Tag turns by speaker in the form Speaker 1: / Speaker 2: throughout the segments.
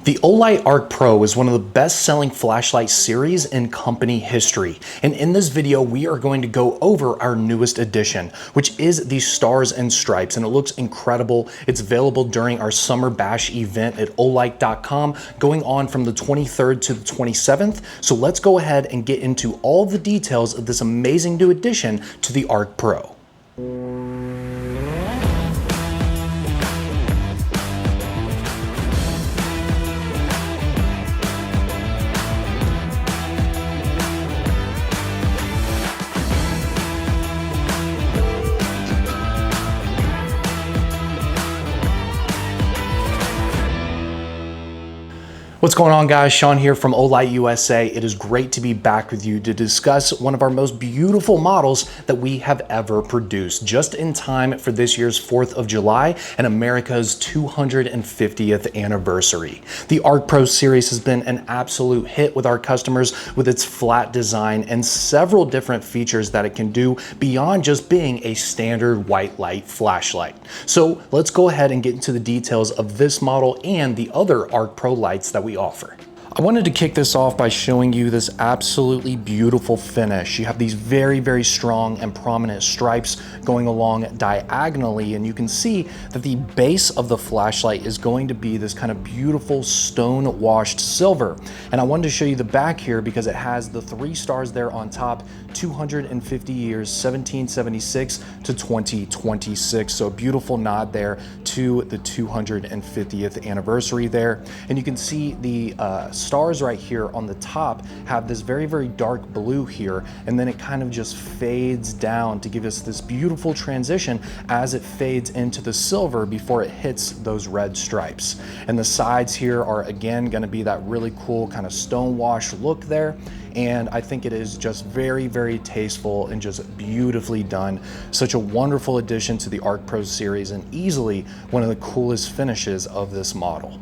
Speaker 1: The Olight ArkPro is one of the best-selling flashlight series in company history, and in this video we are going to go over our newest edition, which is the Stars and Stripes, and it looks incredible. It's available during our Summer Bash event at Olight.com, going on from the 23rd to the 27th. So let's go ahead and get into all the details of this amazing new addition to the ArkPro. What's going on, guys? Sean here from Olight USA. It is great to be back with you to discuss one of our most beautiful models that we have ever produced, just in time for this year's 4th of July and America's 250th anniversary. The ArkPro series has been an absolute hit with our customers with its flat design and several different features that it can do beyond just being a standard white light flashlight. So let's go ahead and get into the details of this model and the other ArkPro lights that we offer. I wanted to kick this off by showing you this absolutely beautiful finish. You have these very strong and prominent stripes going along diagonally, and you can see that the base of the flashlight is going to be this kind of beautiful stone washed silver. And I wanted to show you the back here because it has the 3 stars there on top, 250 years, 1776 to 2026. So a beautiful nod there to the 250th anniversary there. And you can see the stars right here on the top have this very dark blue here, and then it kind of just fades down to give us this beautiful transition as it fades into the silver before it hits those red stripes. And the sides here are again going to be that really cool kind of stone wash look there. And I think it is just very tasteful and just beautifully done. Such a wonderful addition to the ArkPro series and easily one of the coolest finishes of this model.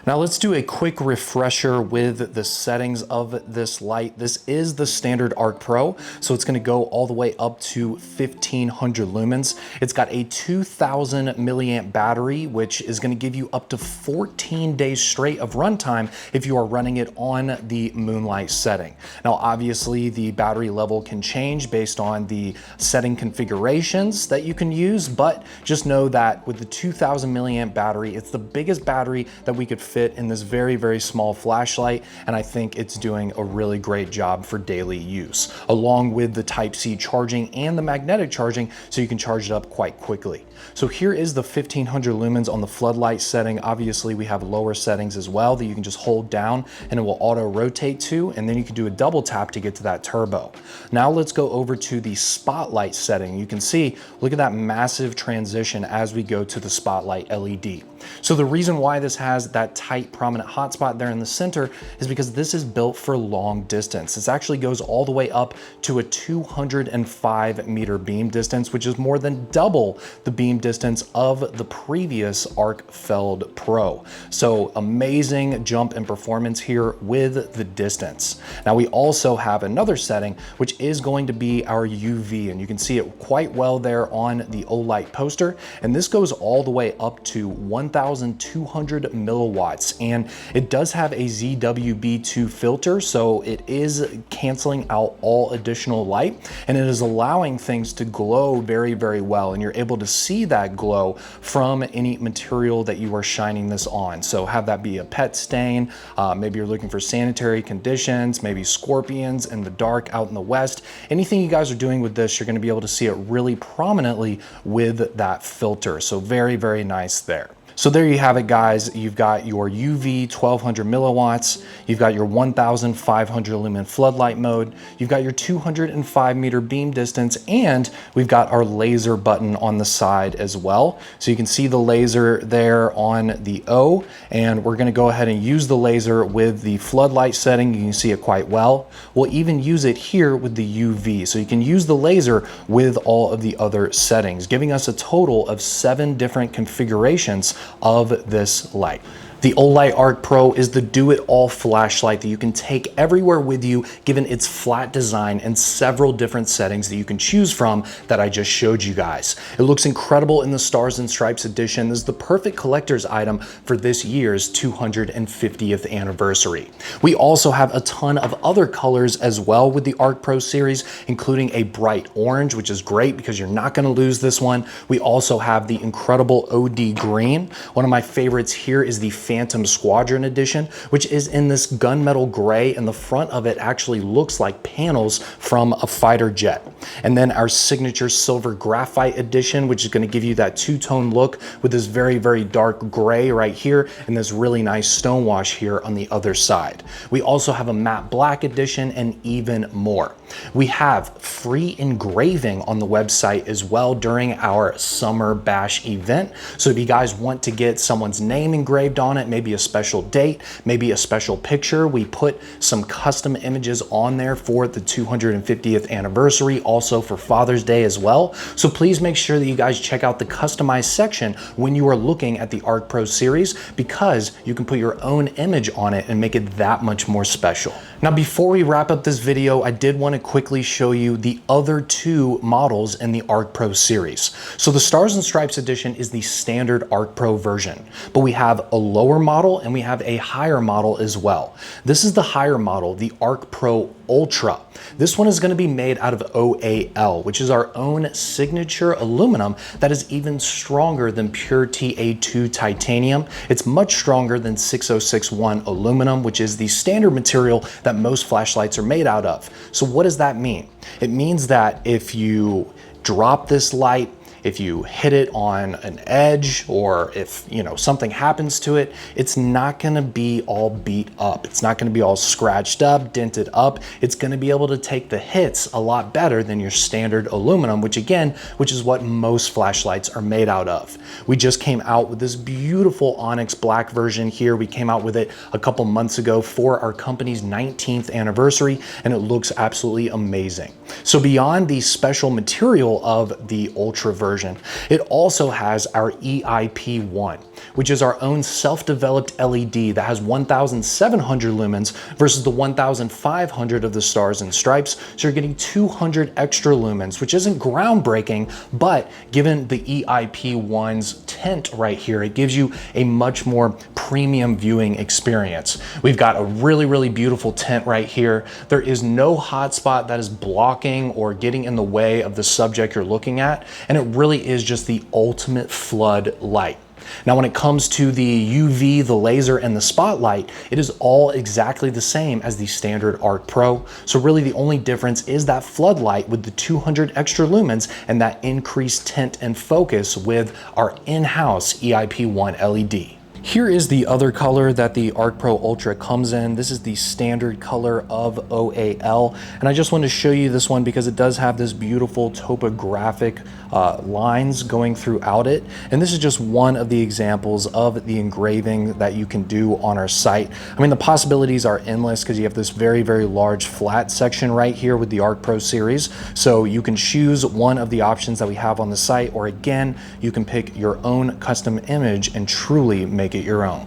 Speaker 1: Now let's do a quick refresher with the settings of this light. This is the standard ArkPro, so it's gonna go all the way up to 1500 lumens. It's got a 2000 milliamp battery, which is gonna give you up to 14 days straight of runtime if you are running it on the moonlight setting. Now, obviously the battery level can change based on the setting configurations that you can use, but just know that with the 2000 milliamp battery, it's the biggest battery that we could fit in this very small flashlight, and I think it's doing a really great job for daily use, along with the Type-C charging and the magnetic charging, so you can charge it up quite quickly. So here is the 1500 lumens on the floodlight setting. Obviously we have lower settings as well that you can just hold down and it will auto rotate to, and then you can do a double tap to get to that turbo. Now let's go over to the spotlight setting. You can see, look at that massive transition as we go to the spotlight LED. So the reason why this has that tight prominent hotspot there in the center is because this is built for long distance. This actually goes all the way up to a 205 meter beam distance, which is more than double the beam distance of the previous ArkFeld Pro. So amazing jump in performance here with the distance. Now we also have another setting, which is going to be our UV, and you can see it quite well there on the Olight poster. And this goes all the way up to 1200 milliwatts, and it does have a ZWB2 filter, so it is canceling out all additional light, and it is allowing things to glow very well, and you're able to see that glow from any material that you are shining this on. So have that be a pet stain, maybe you're looking for sanitary conditions, maybe scorpions in the dark out in the west. Anything you guys are doing with this, you're going to be able to see it really prominently with that filter. So very nice there. So there you have it, guys. You've got your UV 1200 milliwatts, you've got your 1500 lumen floodlight mode, you've got your 205 meter beam distance, and we've got our laser button on the side as well. So you can see the laser there on the O, and we're gonna go ahead and use the laser with the floodlight setting. You can see it quite well. We'll even use it here with the UV. So you can use the laser with all of the other settings, giving us a total of 7 different configurations of this light. The Olight ArkPro is the do-it-all flashlight that you can take everywhere with you, given its flat design and several different settings that you can choose from that I just showed you guys. It looks incredible in the Stars and Stripes edition. This is the perfect collector's item for this year's 250th anniversary. We also have a ton of other colors as well with the ArkPro series, including a bright orange, which is great because you're not going to lose this one. We also have the incredible OD green. One of my favorites here is the Phantom Squadron edition, which is in this gunmetal gray, and the front of it actually looks like panels from a fighter jet. And then our signature silver graphite edition, which is going to give you that two-tone look with this very, very dark gray right here and this really nice stonewash here on the other side. We also have a matte black edition and even more. We have free engraving on the website as well during our Summer Bash event. So if you guys want to get someone's name engraved on it, maybe a special date, maybe a special picture, we put some custom images on there for the 250th anniversary, also for Father's Day as well. So please make sure that you guys check out the customized section when you are looking at the ArkPro series, because you can put your own image on it and make it that much more special. Now, before we wrap up this video, I did want to quickly show you the other two models in the ArkPro series. So the Stars and Stripes edition is the standard ArkPro version, but we have a lower model and we have a higher model as well. This is the higher model, the ArkPro Ultra. This one is going to be made out of OAL, which is our own signature aluminum that is even stronger than pure Ta2 titanium. It's much stronger than 6061 aluminum, which is the standard material that most flashlights are made out of. So what does that mean? It means that if you drop this light, if you hit it on an edge, or if something happens to it, it's not gonna be all beat up. It's not gonna be all scratched up, dented up. It's gonna be able to take the hits a lot better than your standard aluminum, which is what most flashlights are made out of. We just came out with this beautiful onyx black version here. We came out with it a couple months ago for our company's 19th anniversary, and it looks absolutely amazing. So beyond the special material of the Ultra version, it also has our EIP1, which is our own self-developed LED that has 1,700 lumens versus the 1,500 of the Stars and Stripes. So you're getting 200 extra lumens, which isn't groundbreaking, but given the EIP1's tint right here, it gives you a much more premium viewing experience. We've got a really, really beautiful tint right here. There is no hotspot that is blocking or getting in the way of the subject you're looking at, and it really is just the ultimate flood light. Now, when it comes to the UV, the laser, and the spotlight, it is all exactly the same as the standard ArkPro. So really the only difference is that floodlight with the 200 extra lumens and that increased tint and focus with our in-house EIP1 LED. Here is the other color that the ArkPro Ultra comes in. This is the standard color of OAL. And I just wanted to show you this one because it does have this beautiful topographic lines going throughout it. And this is just one of the examples of the engraving that you can do on our site. I mean, the possibilities are endless because you have this very, very large flat section right here with the ArkPro series. So you can choose one of the options that we have on the site, or again, you can pick your own custom image and truly make it your own.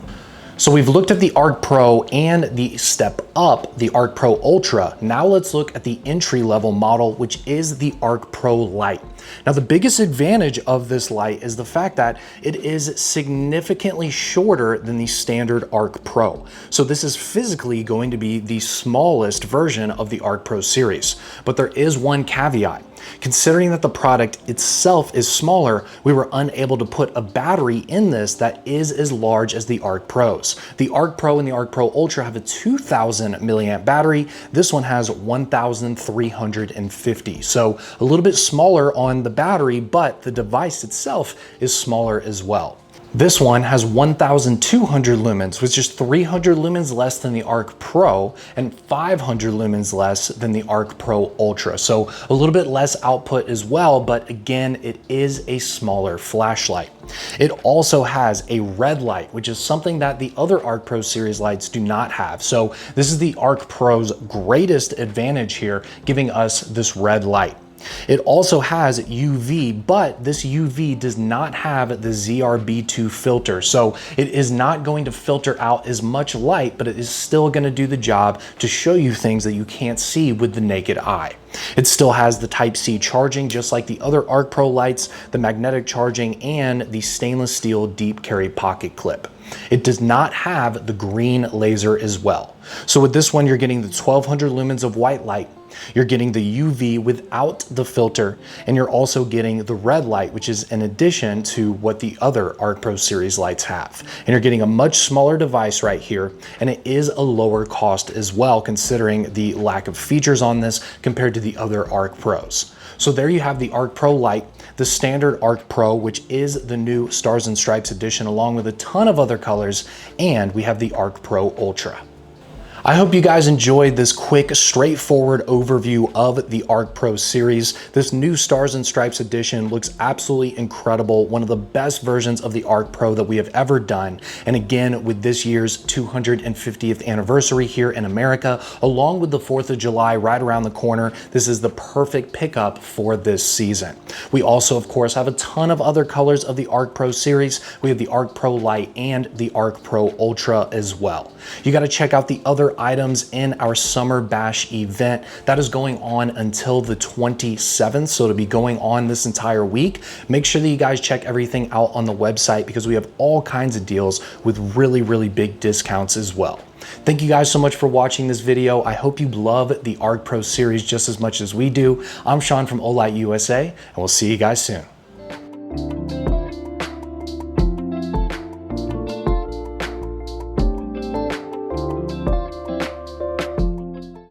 Speaker 1: So we've looked at the ArkPro and the step up, the ArkPro Ultra. Now let's look at the entry level model, which is the ArkPro Lite. Now the biggest advantage of this light is the fact that it is significantly shorter than the standard ArkPro. So this is physically going to be the smallest version of the ArkPro series. But there is one caveat. Considering that the product itself is smaller, we were unable to put a battery in this that is as large as the ArkPros. The ArkPro and the ArkPro Ultra have a 2,000 milliamp battery. This one has 1,350. So a little bit smaller on the battery, but the device itself is smaller as well. This one has 1,200 lumens, which is 300 lumens less than the ArkPro and 500 lumens less than the ArkPro Ultra. So a little bit less output as well, but again, it is a smaller flashlight. It also has a red light, which is something that the other ArkPro series lights do not have. So this is the ArkPro's greatest advantage here, giving us this red light. It also has UV, but this UV does not have the ZRB2 filter, so it is not going to filter out as much light, but it is still going to do the job to show you things that you can't see with the naked eye. It still has the Type-C charging, just like the other ArkPro lights, the magnetic charging, and the stainless steel deep carry pocket clip. It does not have the green laser as well. So with this one, you're getting the 1200 lumens of white light, you're getting the UV without the filter, and you're also getting the red light, which is in addition to what the other ArkPro series lights have. And you're getting a much smaller device right here, and it is a lower cost as well, considering the lack of features on this compared to the other ArkPros. So there you have the ArkPro Light, the standard ArkPro, which is the new Stars and Stripes edition, along with a ton of other colors, and we have the ArkPro Ultra. I hope you guys enjoyed this quick, straightforward overview of the ArkPro series. This new Stars and Stripes edition looks absolutely incredible, one of the best versions of the ArkPro that we have ever done. And again, with this year's 250th anniversary here in America, along with the 4th of July right around the corner, this is the perfect pickup for this season. We also, of course, have a ton of other colors of the ArkPro series. We have the ArkPro Light and the ArkPro Ultra as well. You got to check out the other items in our Summer Bash event that is going on until the 27th, so it'll be going on this entire week. Make sure that you guys check everything out on the website because we have all kinds of deals with really big discounts as well. Thank you guys so much for watching this video. I hope you love the ArkPro series just as much as we do. I'm Sean from Olight USA, and we'll see you guys soon.